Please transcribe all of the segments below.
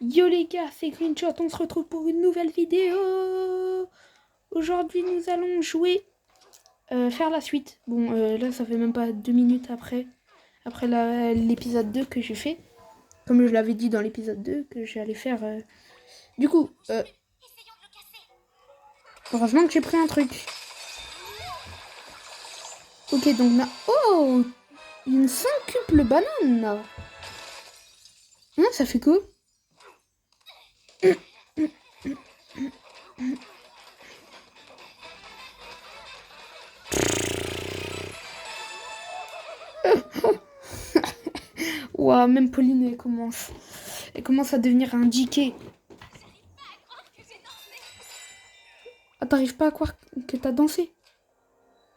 Yo les gars, c'est Greenshot, on se retrouve pour une nouvelle vidéo. Aujourd'hui nous allons jouer, faire la suite. Bon, là ça fait même pas 2 minutes après l'épisode 2 que j'ai fait. Comme je l'avais dit dans l'épisode 2 que j'allais faire. Du coup, heureusement que j'ai pris un truc. Ok, donc là... Oh, une cinquuple banane. Hein, ça fait quoi? Ouah, même Pauline elle commence à devenir un DK. Ah, t'arrives pas à croire que t'as dansé?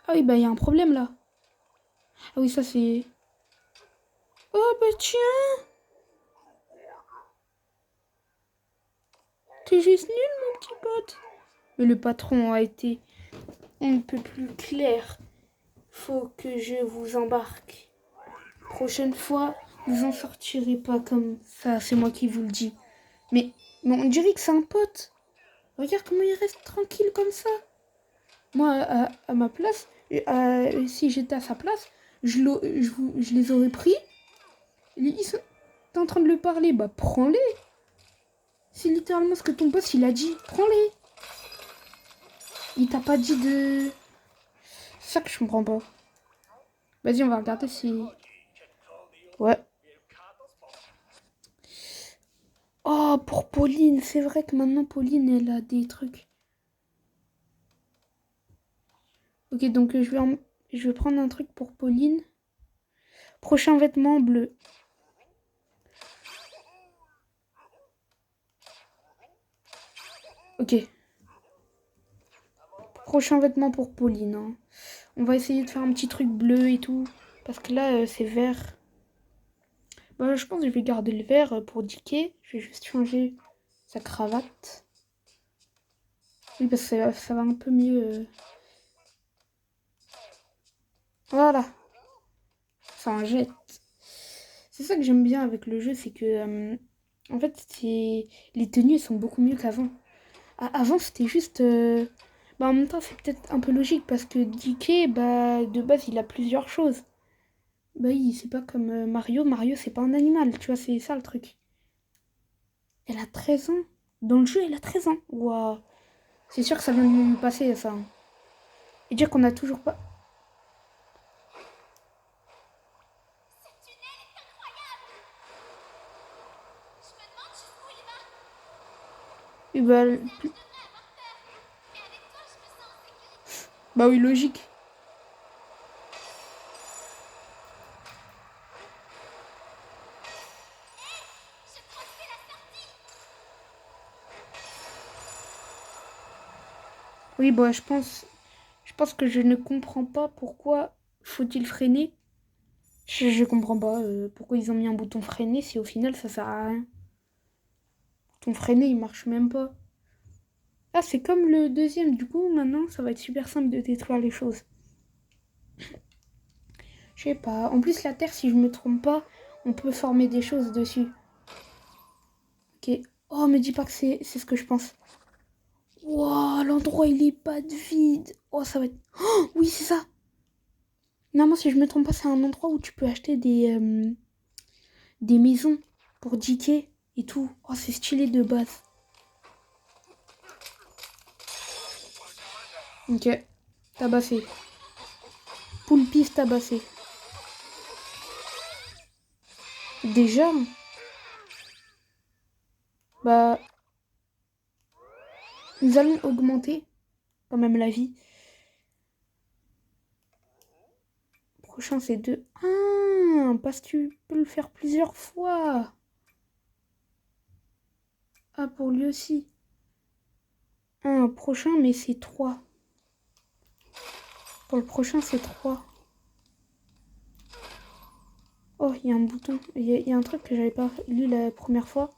Ah oui, bah il y a un problème là. Ah oui, ça c'est... Oh bah tiens, t'es juste nul mon petit pote. Mais le patron a été on ne peut plus clair. Faut que je vous embarque. Prochaine fois, vous en sortirez pas comme ça, c'est moi qui vous le dis. Mais on dirait que c'est un pote. Regarde comment il reste tranquille comme ça. Moi, à ma place, si j'étais à sa place, je les aurais pris. T'es en train de le parler, bah prends-les. C'est littéralement ce que ton boss il a dit. Prends-les. Il t'a pas dit de... C'est ça que je comprends pas. Vas-y, on va regarder si... Ouais. Oh, pour Pauline. C'est vrai que maintenant, Pauline, elle a des trucs. Ok, donc je vais prendre un truc pour Pauline. Prochain vêtement bleu. Ok. Prochain vêtement pour Pauline. Hein. On va essayer de faire un petit truc bleu et tout. Parce que là, c'est vert. Bah, je pense que je vais garder le vert pour Dicky. Je vais juste changer sa cravate. Oui, parce que ça va un peu mieux. Voilà. Ça en jette. C'est ça que j'aime bien avec le jeu, c'est que... en fait, les tenues sont beaucoup mieux qu'avant. Avant, c'était juste... Bah, en même temps, c'est peut-être un peu logique parce que Dicky, bah, de base, il a plusieurs choses. Bah oui, c'est pas comme Mario. Mario, c'est pas un animal, tu vois, c'est ça le truc. Elle a 13 ans. Dans le jeu, elle a 13 ans. Waouh. C'est sûr que ça vient de lui passer, ça. Et dire qu'on a toujours pas... Et bah, bah oui, logique. Oui, bah je pense que je ne comprends pas pourquoi faut-il freiner. Je comprends pas pourquoi ils ont mis un bouton freiner si au final ça sert à rien. Le bouton freiner, il marche même pas. Ah, c'est comme le deuxième, du coup, maintenant, ça va être super simple de détruire les choses. Je sais pas. En plus, la Terre, si je me trompe pas, on peut former des choses dessus. Ok. Oh, me dis pas que c'est ce que je pense. Waouh, l'endroit, il est pas de vide. Oh, ça va être... Oh, oui, c'est ça. Non, si je me trompe pas, c'est un endroit où tu peux acheter des maisons pour diquer et tout. Oh, c'est stylé de base. Ok. Tabassé. Poule pif tabassé. Déjà, bah, nous allons augmenter quand même la vie. Prochain, c'est 2. Ah, parce que tu peux le faire plusieurs fois. Ah, pour lui aussi. Un prochain, mais c'est 3. Pour le prochain, c'est 3. Oh, il y a un bouton. Il y a un truc que j'avais pas lu la première fois.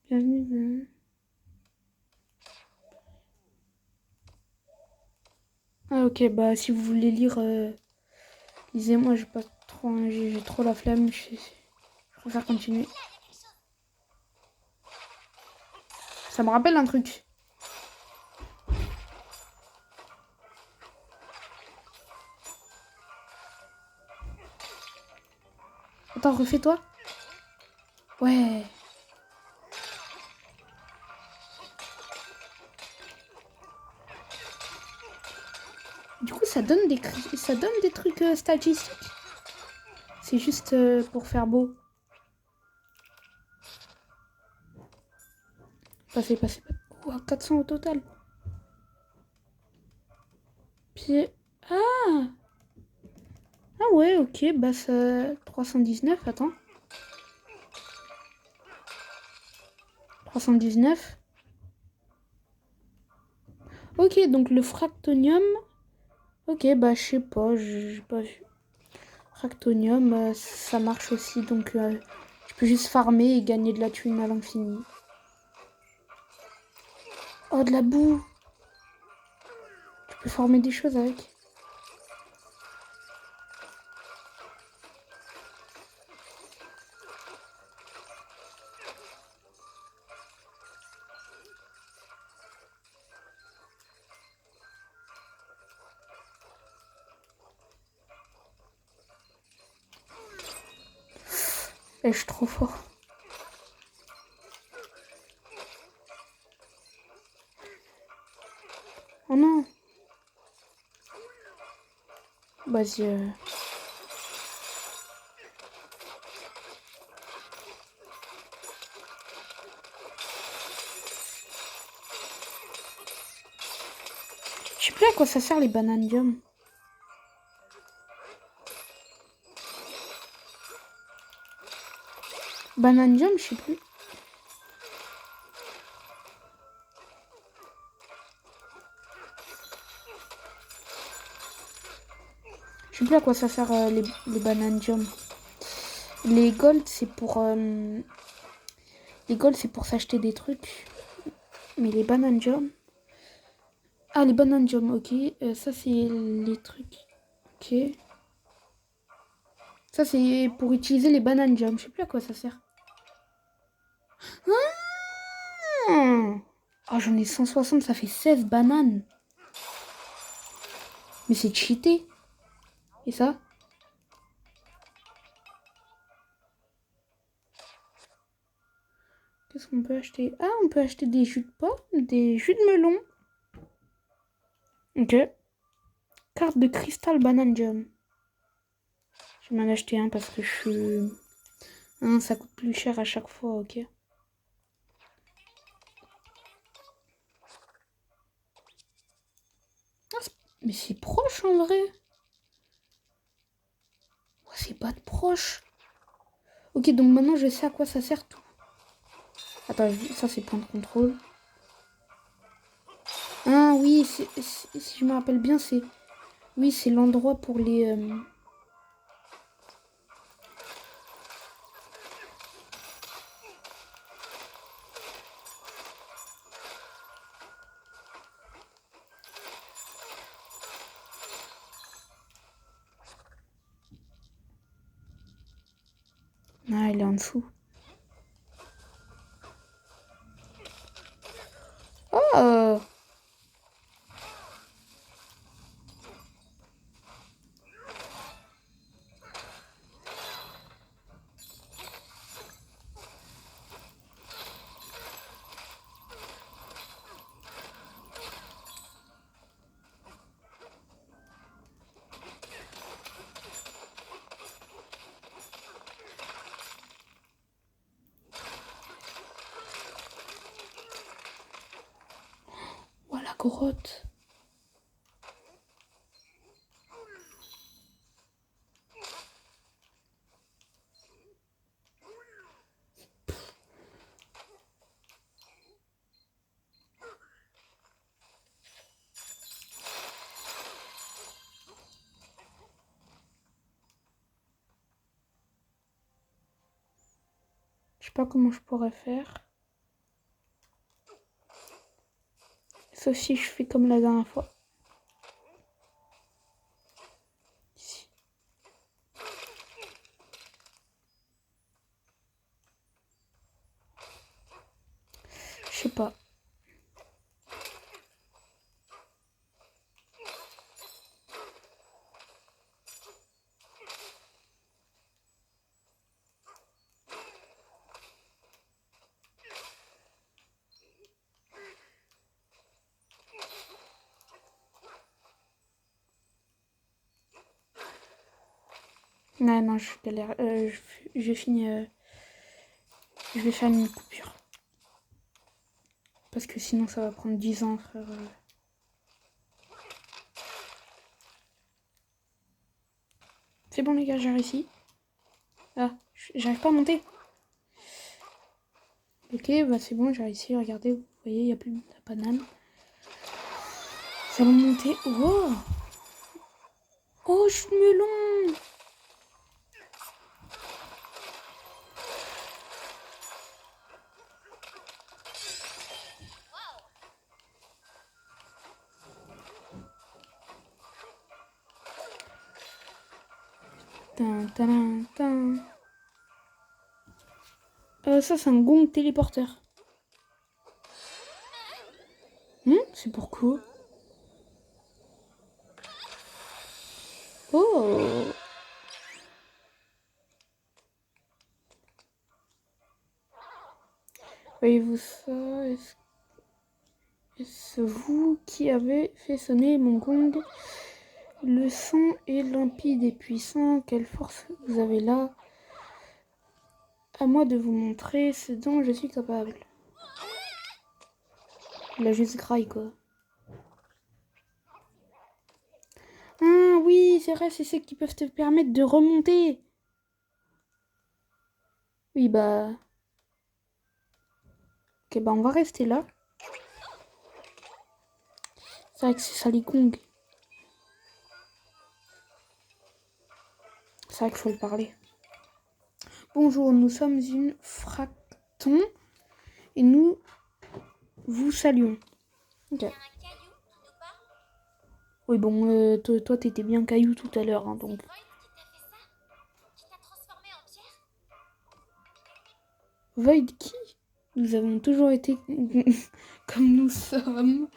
Bienvenue. Ah, ok, bah si vous voulez lire, lisez-moi, j'ai pas trop, j'ai trop la flemme. Je préfère continuer. Ça me rappelle un truc. Attends, refais-toi. Ouais. Du coup, ça donne des trucs statistiques. C'est juste pour faire beau. Passez. Ouah, 400 au total. Puis... Ah! Ah ouais, ok, bah ça... 319, attends. 319. Ok, donc le fractonium... Ok, bah je sais pas, j'ai pas vu. Fractonium, ça marche aussi, donc je peux juste farmer et gagner de la thune à l'infini. Oh, de la boue! Tu peux former des choses avec. Et je suis trop fort. Oh non! Vas-y. Je sais plus à quoi ça sert les bananium. Bananium, je sais plus. Je sais plus à quoi ça sert les bananium. Les gold, c'est pour... les gold, c'est pour s'acheter des trucs. Mais les bananium... Ah, les bananium, ok. Ça, c'est les trucs. Ok. Ça, c'est pour utiliser les bananium. Je sais plus à quoi ça sert. Ah oh, j'en ai 160, ça fait 16 bananes. Mais c'est cheaté. Et ça? Qu'est-ce qu'on peut acheter? Ah, on peut acheter des jus de pomme, des jus de melon. Ok. Carte de cristal bananium. Je vais m'en acheter un parce que je suis... Hein, ça coûte plus cher à chaque fois, ok. Ah, mais c'est proche en vrai. Oh, c'est pas de proche. Ok, donc maintenant je sais à quoi ça sert tout. Attends, ça c'est point de contrôle. Ah oui, si je me rappelle bien, c'est... Oui, c'est l'endroit pour les... Ah, il est en dessous. Oh! Oh, la grotte. Je sais pas comment je pourrais faire. Sauf si je fais comme la dernière fois. Ici. Je sais pas. Non, non, je galère. Je finis. Je vais faire une coupure. Parce que sinon, ça va prendre 10 ans, frère. C'est bon, les gars, j'ai réussi. Ah, j'arrive pas à monter. Ok, bah c'est bon, j'ai réussi. Regardez, vous voyez, il n'y a plus de la banane. Ça va monter. Oh! Oh, chou de melon! Tin, tin, tin. Ça, c'est un gong téléporteur. C'est pourquoi? Oh! Voyez-vous ça? Est-ce vous qui avez fait sonner mon gong? Le son est limpide et puissant. Quelle force vous avez là? À moi de vous montrer ce dont je suis capable. Il a juste graille, quoi. Ah oui, c'est vrai, c'est ceux qui peuvent te permettre de remonter. Oui, bah... Ok, bah on va rester là. C'est vrai que c'est ça les gongs. C'est vrai qu'il faut le parler. Bonjour, nous sommes une fracton et nous vous saluons. Ok. Oui, bon, toi t'étais bien caillou tout à l'heure, hein, donc... Void qui? Nous avons toujours été comme nous sommes.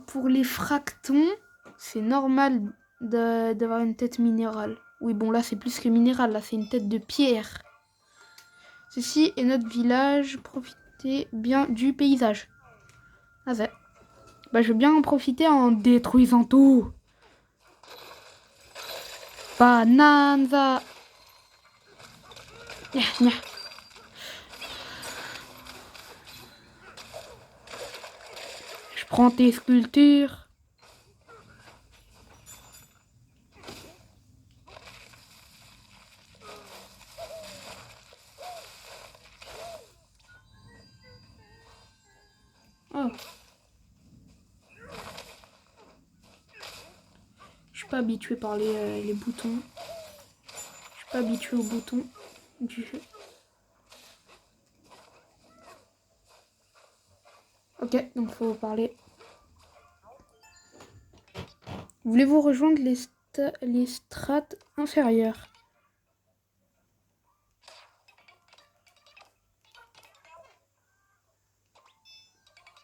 Pour les fractons, c'est normal d'avoir une tête minérale. Oui, bon, là, c'est plus que minéral. Là, c'est une tête de pierre. Ceci est notre village. Profitez bien du paysage. Ah, ça. Bah, je veux bien en profiter en détruisant tout. Bananza. Nya, nya. Je prends tes sculptures. Oh. Je suis pas habitué par les boutons. Je suis pas habitué aux boutons du jeu. Ok, donc faut parler. Voulez-vous rejoindre les strates inférieures?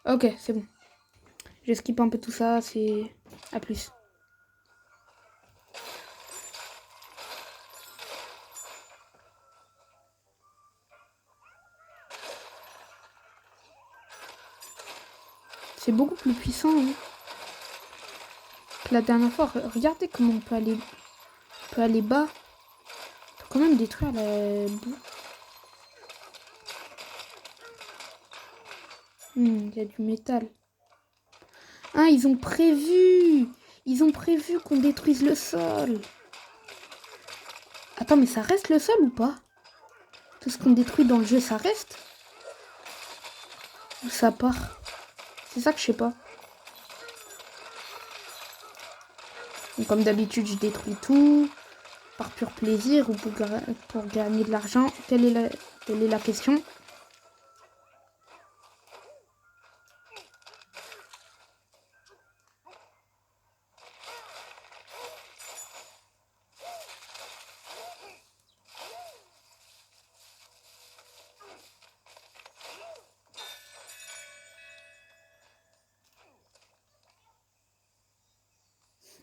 Ok, c'est bon. Je skip un peu tout ça, c'est... À plus. C'est beaucoup plus puissant hein, que la dernière fois. Regardez comment on peut aller bas. On peut quand même détruire la boue. Il y a du métal. Ah, ils ont prévu! Ils ont prévu qu'on détruise le sol. Attends, mais ça reste le sol ou pas? Tout ce qu'on détruit dans le jeu, ça reste? Ou ça part? C'est ça que je sais pas. Donc, comme d'habitude, je détruis tout par pur plaisir ou pour gagner de l'argent. Telle est la question.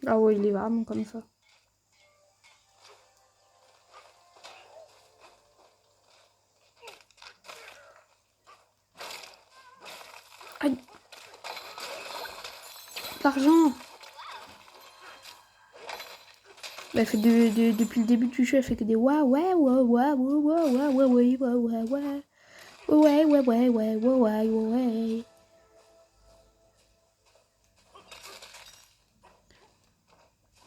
Ah ouais, il est vraiment comme ça. Aïe! L'argent! Bah, elle fait depuis le début du jeu, elle fait que des wa ouais wa wa wa wa wa wa wa wa wa wa ouais ouais ouais ouais ouais ouais ouais.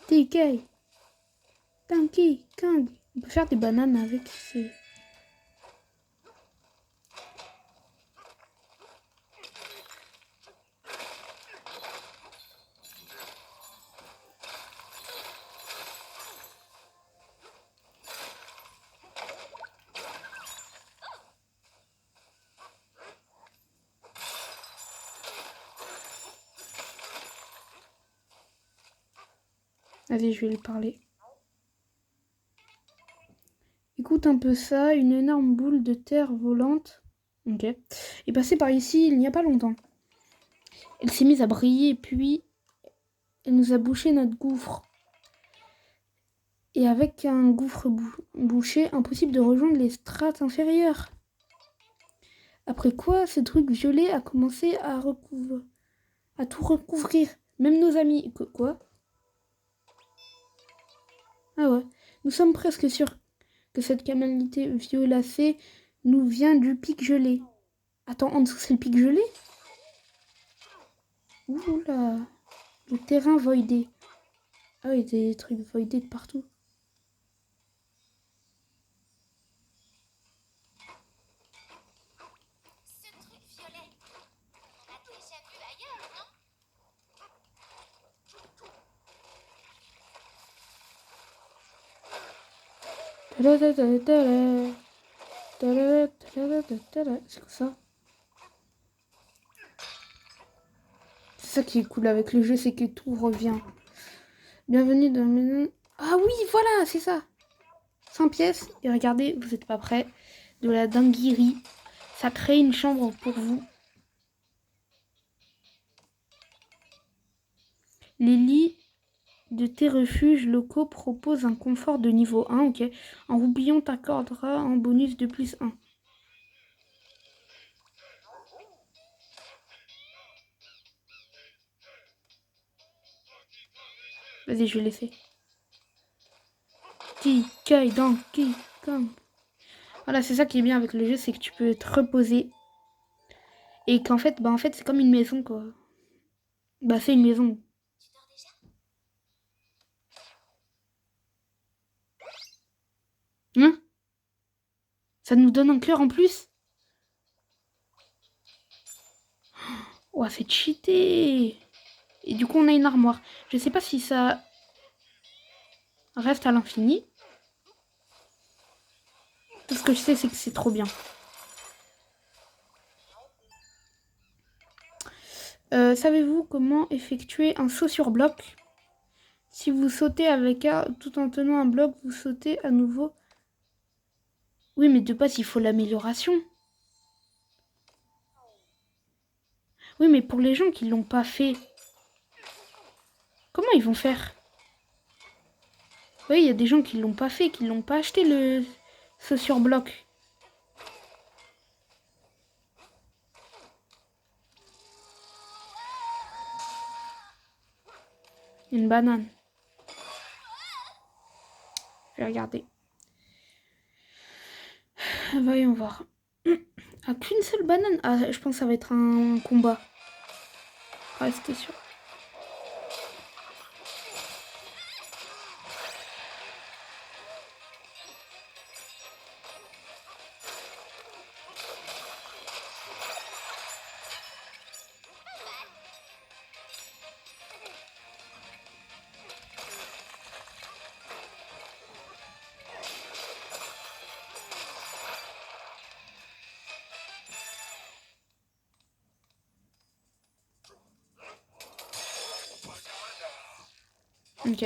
TK, Tanky, Kang. On peut faire des bananes avec ces... Vas-y, je vais lui parler. Écoute un peu ça, une énorme boule de terre volante. Ok. Est passée par ici il n'y a pas longtemps. Elle s'est mise à briller, puis elle nous a bouché notre gouffre. Et avec un gouffre bouché, impossible de rejoindre les strates inférieures. Après quoi, ce truc violet a commencé à tout recouvrir. Même nos amis. Quoi? Ah ouais. Nous sommes presque sûrs que cette calamité violacée nous vient du pic gelé. Attends, en dessous c'est le pic gelé? Oula. Le terrain voidé. Ah oui, des trucs voidés de partout. Ce truc violet, on l'a déjà vu ailleurs, non? C'est quoi ça? C'est ça qui est cool avec le jeu, c'est que tout revient. Bienvenue dans la maison. Ah oui, voilà, c'est ça. 100 pièces. Et regardez, vous n'êtes pas prêts. De la dinguerie. Ça crée une chambre pour vous. Les lits de tes refuges locaux proposent un confort de niveau 1, ok. Un roupillon t'accordera un bonus de plus 1. Vas-y, je vais laisser. Kai, Donkey Kong. Voilà, c'est ça qui est bien avec le jeu, c'est que tu peux te reposer. Et qu'en fait, en fait, c'est comme une maison, quoi. Bah, c'est une maison. Tu dors déjà? Hein? Ça nous donne un cœur en plus? Oh, c'est cheaté! Et du coup, on a une armoire. Je sais pas si ça reste à l'infini. Tout ce que je sais, c'est que c'est trop bien. Savez-vous comment effectuer un saut sur bloc? Si vous sautez avec A tout en tenant un bloc, vous sautez à nouveau. Oui, mais de base, il faut l'amélioration. Oui, mais pour les gens qui l'ont pas fait, comment ils vont faire? Oui, il y a des gens qui l'ont pas fait, qui l'ont pas acheté le saut sur bloc. Une banane. Je vais regarder. Voyons voir. Ah, qu'une seule banane. Ah, je pense que ça va être un combat. Restez sûr. Ok.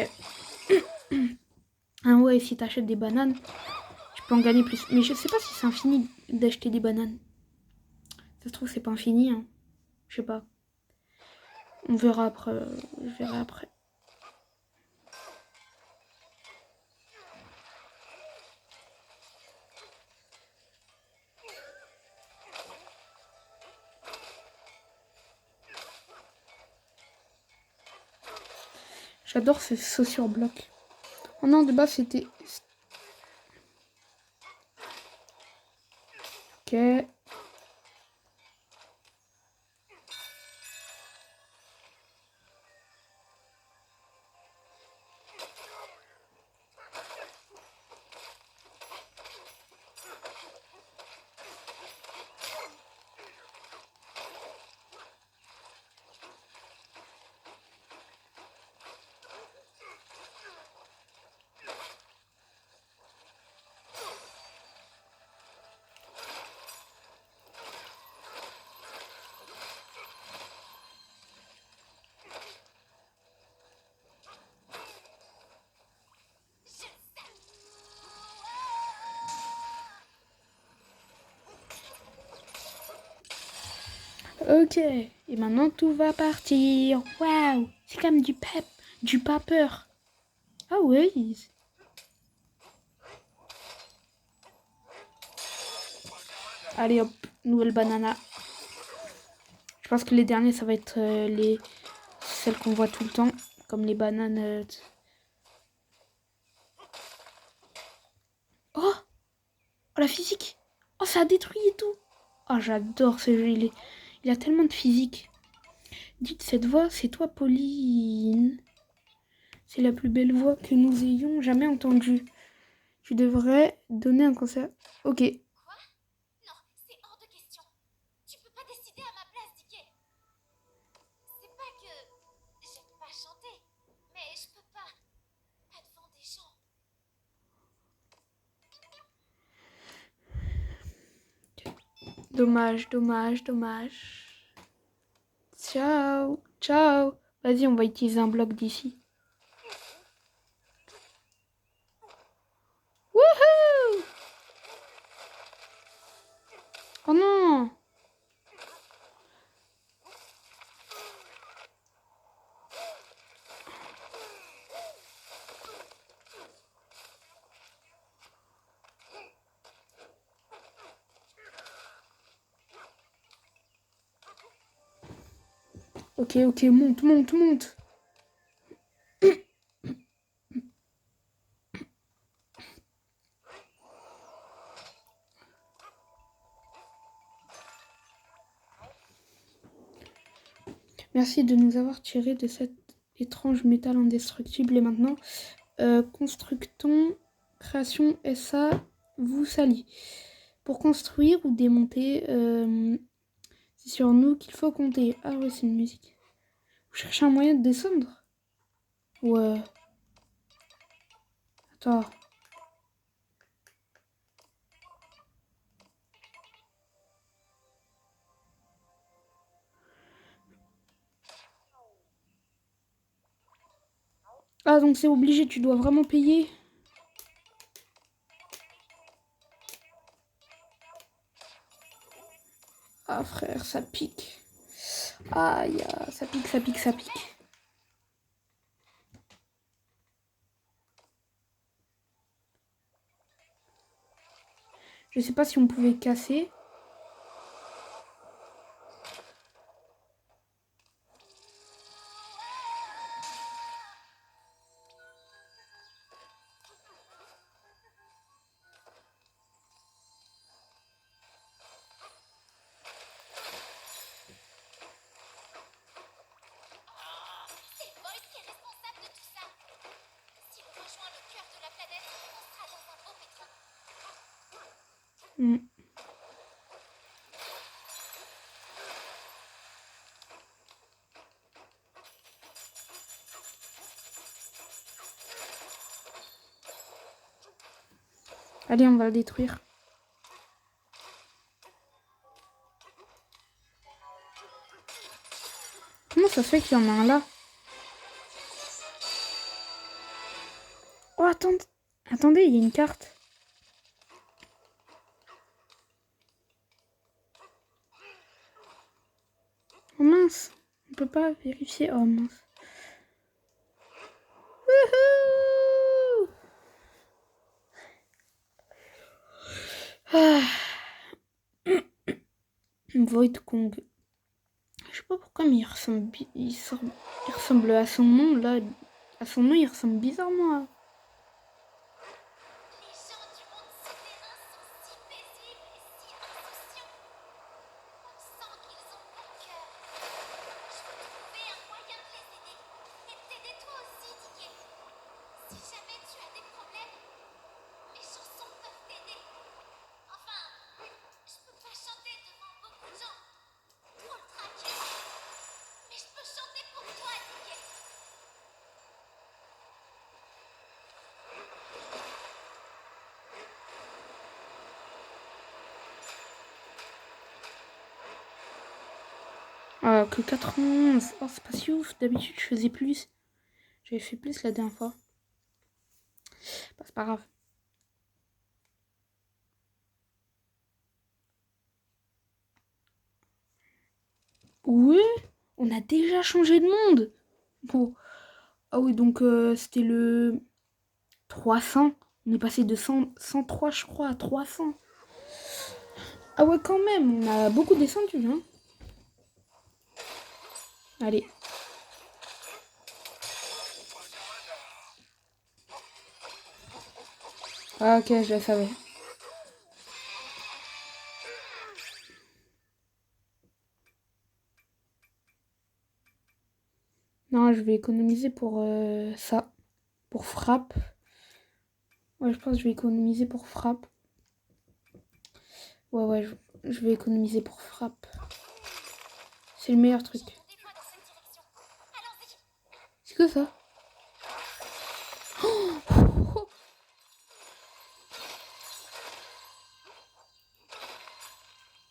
Ah ouais, si t'achètes des bananes, tu peux en gagner plus. Mais je sais pas si c'est infini d'acheter des bananes. Ça se trouve, c'est pas infini. Hein. Je sais pas. On verra après. Je verrai après. J'adore ce saut sur bloc. Oh non, de base, c'était... Ok. Ok, et maintenant tout va partir. Waouh, c'est comme du pep, du pas peur. Ah oui. Allez hop, nouvelle banana. Je pense que les derniers, ça va être celles qu'on voit tout le temps, comme les bananes. Oh, la physique. Oh, ça a détruit et tout. Oh, j'adore ce jeu. Il a tellement de physique. Dites cette voix, c'est toi, Pauline. C'est la plus belle voix que nous ayons jamais entendue. Tu devrais donner un concert. Ok. Quoi? Non, c'est hors de question. Tu peux pas décider à ma place, Dickey. C'est pas que j'aime pas chanter, mais je peux pas. Pas devant des gens. Dommage, dommage, dommage. Ciao, ciao. Vas-y, on va utiliser un bloc d'ici. Wouhou! Oh non! Ok, ok, monte, monte, monte. Merci de nous avoir tiré de cet étrange métal indestructible. Et maintenant, constructons, création SA, vous salit. Pour construire ou démonter, c'est sur nous qu'il faut compter. Ah ouais, c'est une musique. Vous cherchez un moyen de descendre? Ouais. Attends. Ah, donc c'est obligé, tu dois vraiment payer. Ah frère, ça pique. Aïe, ça pique, ça pique, ça pique. Je sais pas si on pouvait casser. C'est Volt qui est responsable de tout ça. Si on rejoint le cœur de la planète, on sera dans un beau pétrin. Hmm. Allez, on va le détruire. Comment ça se fait qu'il y en a un là? Oh, attendez. Attendez, il y a une carte. Oh mince. On peut pas vérifier. Oh mince. Wouhou! Ah. Void Kong. Je sais pas pourquoi, mais il ressemble à son nom là. À son nom, il ressemble bizarrement à. Ah, que 91. Oh, c'est pas si ouf. D'habitude, je faisais plus. J'avais fait plus la dernière fois. Bah, c'est pas grave. Ouais, on a déjà changé de monde. Bon. Ah oui, donc c'était le 300. On est passé de 103, je crois, à 300. Ah ouais, quand même, on a beaucoup descendu, hein. Allez. Ah ok, je le savais. Non, je vais économiser pour ça. Pour frappe. Ouais, je pense que je vais économiser pour frappe. Ouais, je vais économiser pour frappe. C'est le meilleur truc. C'est que ça?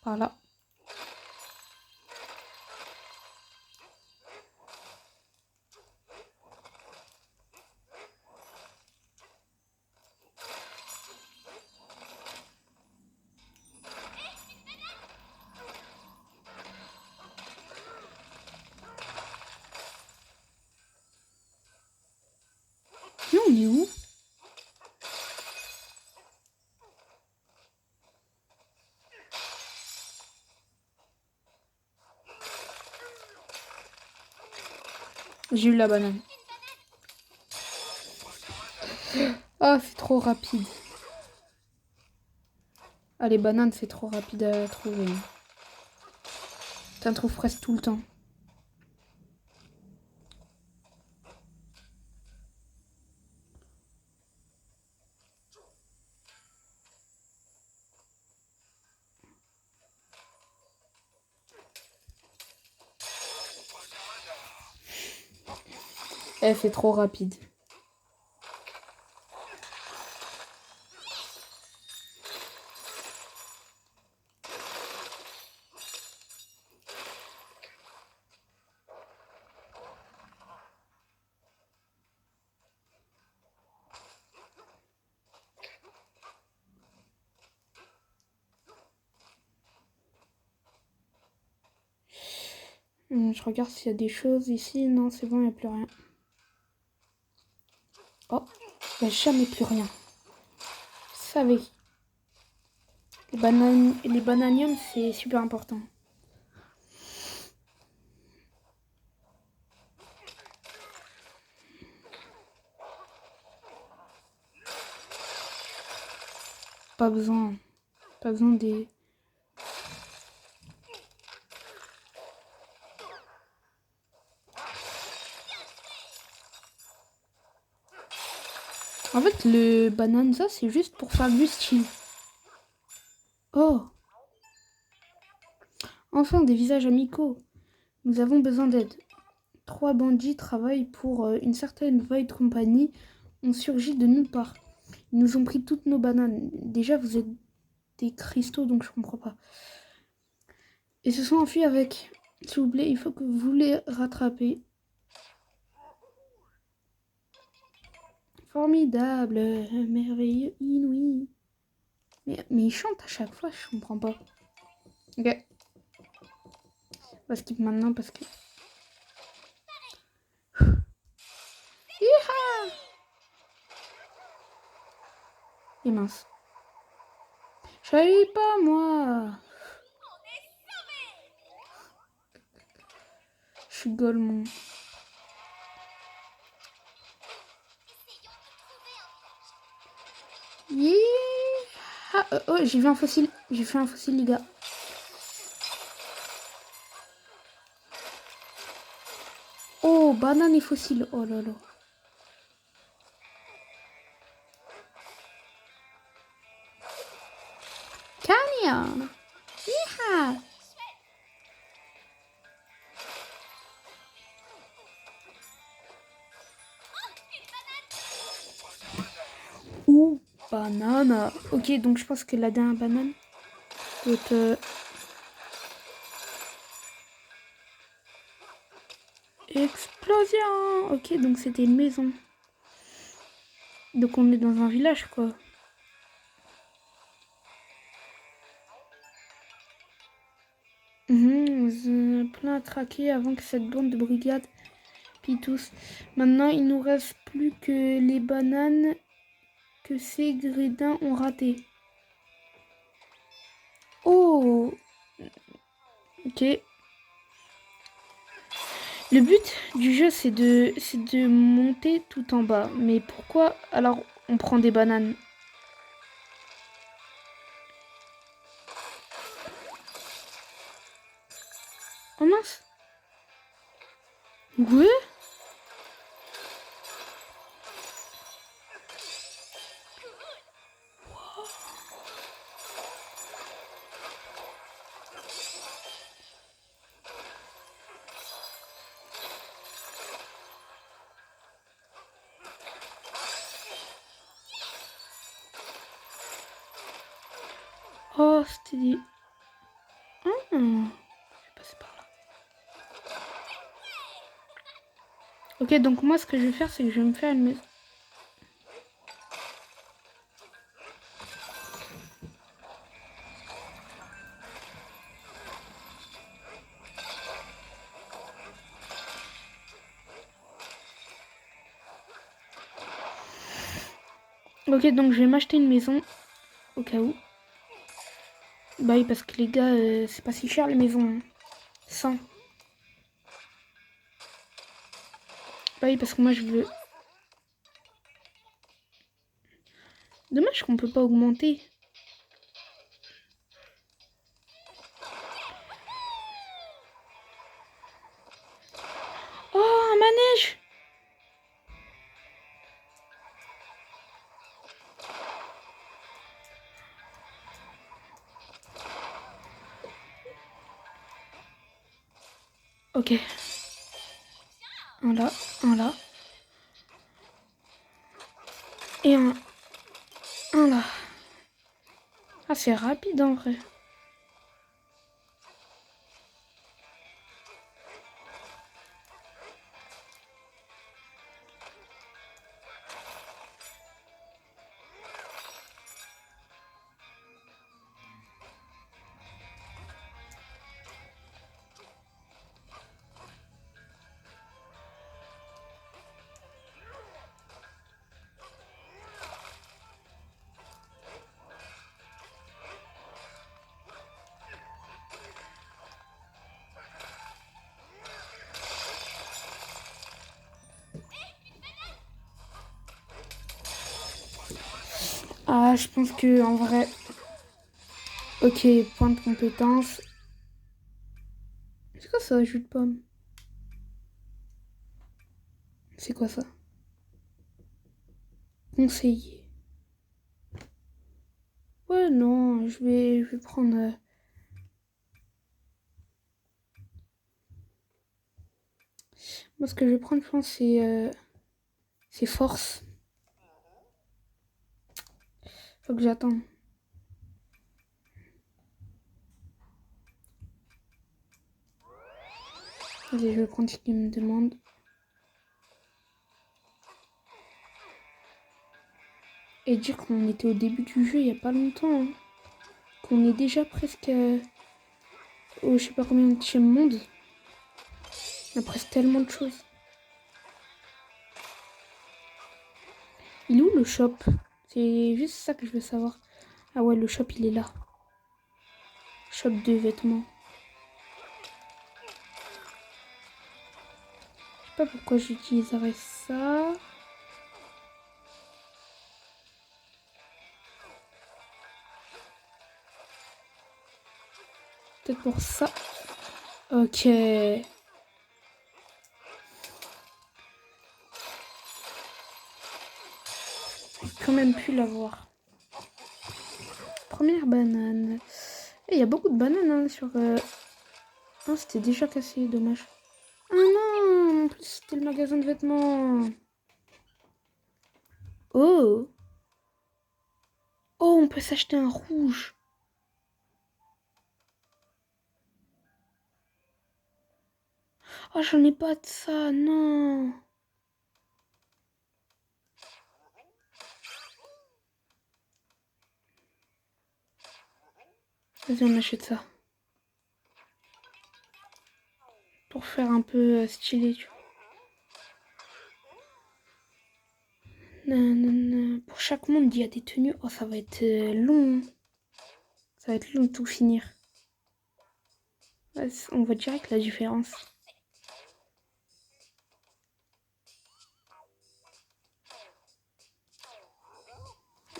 Par là. Mais on est où? J'ai eu la banane. Ah, c'est trop rapide. Ah, les bananes, c'est trop rapide à trouver. T'en trouves presque tout le temps. Eh, c'est trop rapide. Je regarde s'il y a des choses ici. Non, c'est bon, il n'y a plus rien. Oh, il n'y a jamais plus rien. Je savais. Les bananiums, c'est super important. Pas besoin. Pas besoin des... En fait, le bananza, c'est juste pour faire du style. Oh, enfin des visages amicaux. Nous avons besoin d'aide. 3 bandits travaillent pour une certaine Void Company. On surgit de nulle part. Ils nous ont pris toutes nos bananes. Déjà, vous êtes des cristaux, donc je comprends pas. Ils se sont enfuis avec. S'il vous plaît, il faut que vous les rattrapez. Formidable, merveilleux, inouï. Mais ils chantent à chaque fois, je comprends pas. Ok. On va skip maintenant parce que... Hiha! Et mince. Je savais pas, moi. Je suis golemon. Ah, oh, j'ai vu un fossile. J'ai fait un fossile, les gars. Oh, banane et fossile. Oh là là. Canyon. Hiha. Ouh, banane. Ok, donc je pense que la dernière banane doit être... Explosion! Ok, donc c'était une maison. Donc on est dans un village, quoi. Plein à traquer avant que cette bande de brigade pille tous. Maintenant, il nous reste plus que les bananes que ces grédins ont ratées. Oh! Ok. Le but du jeu, c'est de monter tout en bas. Mais pourquoi alors on prend des bananes? Oh mince! Ouais? Oh, c'était des... Ah, je vais passer par là. Ok, donc moi, ce que je vais faire, c'est que je vais me faire une maison. Ok, donc je vais m'acheter une maison, au cas où. Bah oui, parce que les gars, c'est pas si cher les maisons. 100. Bah oui, parce que moi, je veux... Dommage qu'on peut pas augmenter. Oh, un manège! Ok. Un là, un là. Et un là. Ah, c'est rapide en vrai. Ah, je pense que en vrai... Ok, point de compétence. C'est quoi ça, jus de pomme? C'est quoi ça? Conseiller. Ouais, non, je vais prendre... Moi, ce que je vais prendre, je pense, c'est force. Faut que j'attende. Allez, je vais prendre ce qu'il me demande. Et dire qu'on était au début du jeu il y a pas longtemps. Hein. Qu'on est déjà presque au je sais pas combien de monde. Il y a presque tellement de choses. Il est où le shop? C'est juste ça que je veux savoir. Ah ouais, le shop il est là. Shop de vêtements. Je sais pas pourquoi j'utiliserais ça. Peut-être pour ça. Ok. J'ai quand même pu l'avoir. Première banane. Il y a beaucoup de bananes hein, sur... Ah, c'était déjà cassé, dommage. Ah non, en plus c'était le magasin de vêtements. Oh. Oh, on peut s'acheter un rouge. Oh, j'en ai pas de ça, non. Vas-y, on achète ça. Pour faire un peu stylé, tu vois. Nanana. Pour chaque monde, il y a des tenues. Oh, ça va être long. Ça va être long de tout finir. Ouais, on voit direct la différence.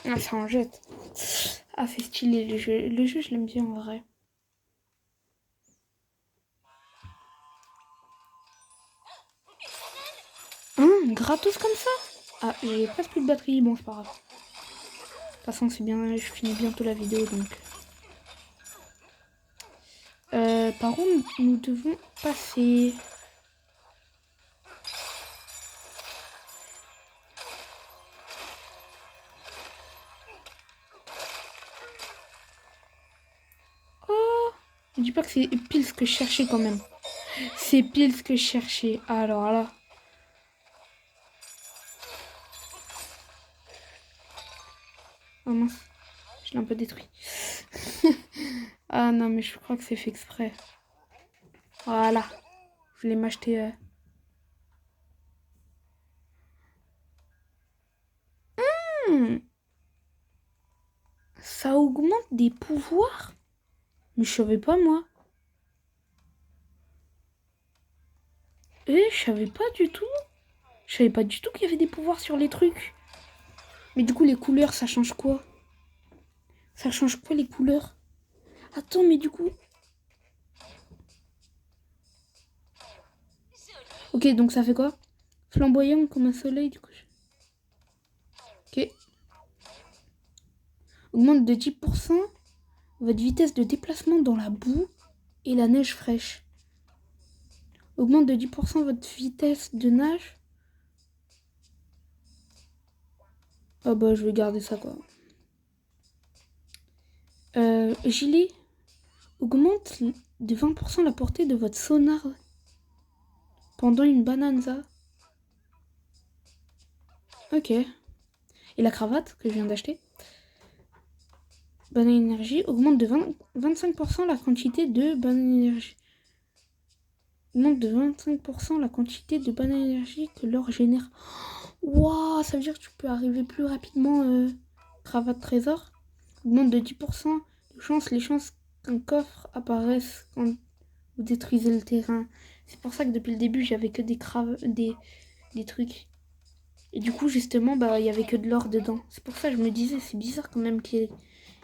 Ah, ça en jette. Ah, c'est stylé le jeu. Le jeu, je l'aime bien en vrai. Hein, gratos comme ça? Ah, j'ai presque plus de batterie. Bon, c'est pas grave. De toute façon, c'est bien. Je finis bientôt la vidéo donc. Par où nous devons passer? Oh, ne dis pas que c'est pile ce que je cherchais quand même. C'est pile ce que je cherchais. Alors là. Oh mince, je l'ai un peu détruit. Ah non, mais je crois que c'est fait exprès. Voilà. Je voulais m'acheter. Hmm, ça augmente des pouvoirs? Mais je savais pas moi. Je savais pas du tout. Je savais pas du tout qu'il y avait des pouvoirs sur les trucs. Mais du coup, les couleurs, ça change quoi? Ça change quoi les couleurs? Attends, mais du coup. Ok, donc ça fait quoi? Flamboyant comme un soleil, du coup. Ok. Augmente de 10% votre vitesse de déplacement dans la boue et la neige fraîche. Augmente de 10% votre vitesse de nage. Ah bah je vais garder ça quoi. Gilet. Augmente de 20% la portée de votre sonar pendant une bonanza. Ok. Et la cravate que je viens d'acheter. Banane énergie augmente de 25% la quantité de banane énergie. Augmente de 25% la quantité de banane énergie que l'or génère. Waouh, ça veut dire que tu peux arriver plus rapidement. Cravate trésor. Augmente de 10% les chances qu'un coffre apparaisse quand vous détruisez le terrain. C'est pour ça que depuis le début, j'avais que des trucs. Et du coup, justement, bah, il y avait que de l'or dedans. C'est pour ça que je me disais, c'est bizarre quand même qu'il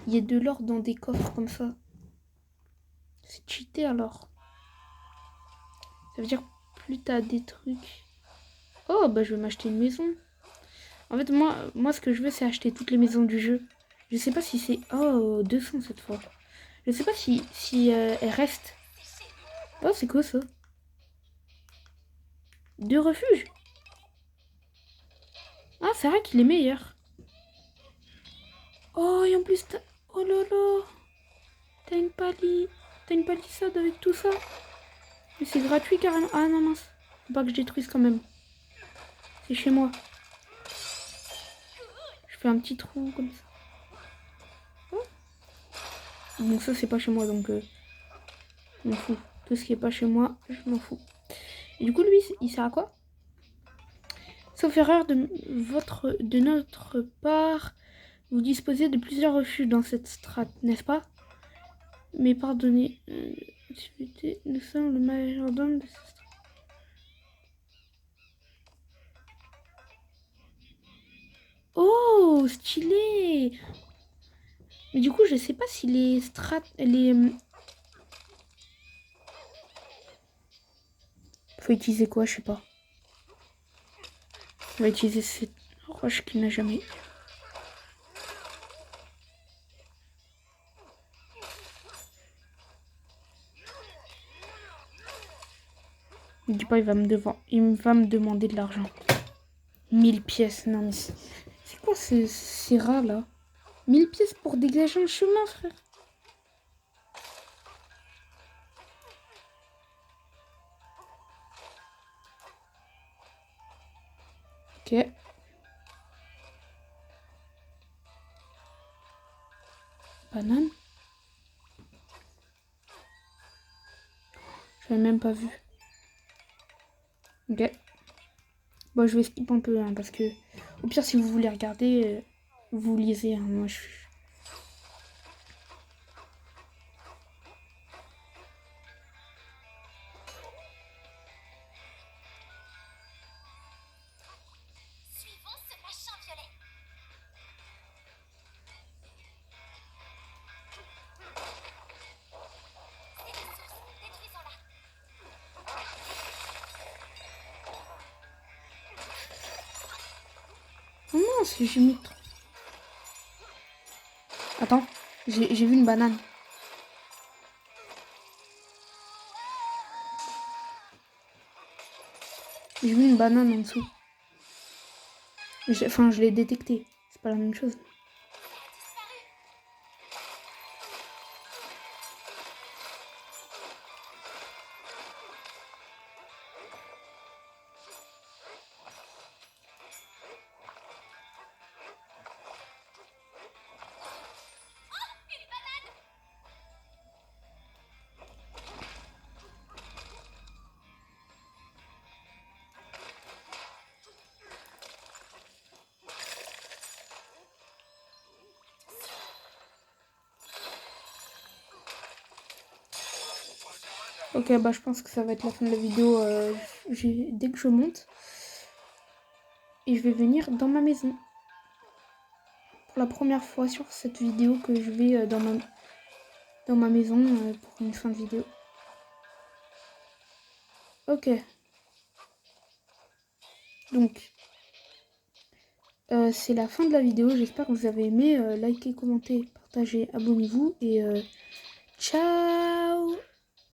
y ait de l'or dans des coffres comme ça. C'est cheaté alors. Ça veut dire plus t'as des trucs. Oh, bah je vais m'acheter une maison. En fait, moi, ce que je veux, c'est acheter toutes les maisons du jeu. Je sais pas si c'est... Oh, 200 cette fois. Je sais pas si elle reste. Oh, c'est quoi ça? 2 refuges. Ah, c'est vrai qu'il est meilleur. Oh, et en plus, oh là là. T'as une palissade avec tout ça. Mais c'est gratuit carrément. Ah non, mince. Faut pas que je détruise quand même. C'est chez moi. Je fais un petit trou comme ça. Oh. Bon, ça, c'est pas chez moi, donc je m'en fous. Tout ce qui est pas chez moi, je m'en fous. Et du coup, lui, il sert à quoi? Sauf erreur de notre part, vous disposez de plusieurs refuges dans cette strate, n'est-ce pas? Mais pardonnez, nous sommes le majordome de cette strate. Oh, stylé! Mais du coup, je sais pas si les strates... Faut utiliser quoi, je sais pas. On va utiliser cette roche qui n'a jamais... Ne dis pas, il va me demander de l'argent. 1000 pièces, non mais c'est quoi ces rats là? 1000 pièces pour dégager un chemin, frère. Ok. Banane. J'avais même pas vu. Ok. Bon, je vais skip un peu, hein, parce que au pire, si vous voulez regarder, vous lisez. Hein, moi, je suis... Suivons ce machin violet. C'est la source. Détruisons-la. Oh mince, j'ai mis trop. Attends, j'ai vu une banane. J'ai vu une banane en dessous. Enfin, je l'ai détectée. C'est pas la même chose. Ça a disparu. Oh, une banane. Ok, bah je pense que ça va être la fin de la vidéo dès que je monte. Et je vais venir dans ma maison. Pour la première fois sur cette vidéo que je vais dans ma maison pour une fin de vidéo. Ok. Donc, c'est la fin de la vidéo. J'espère que vous avez aimé. Likez, commentez, partagez, abonnez-vous. Et ciao!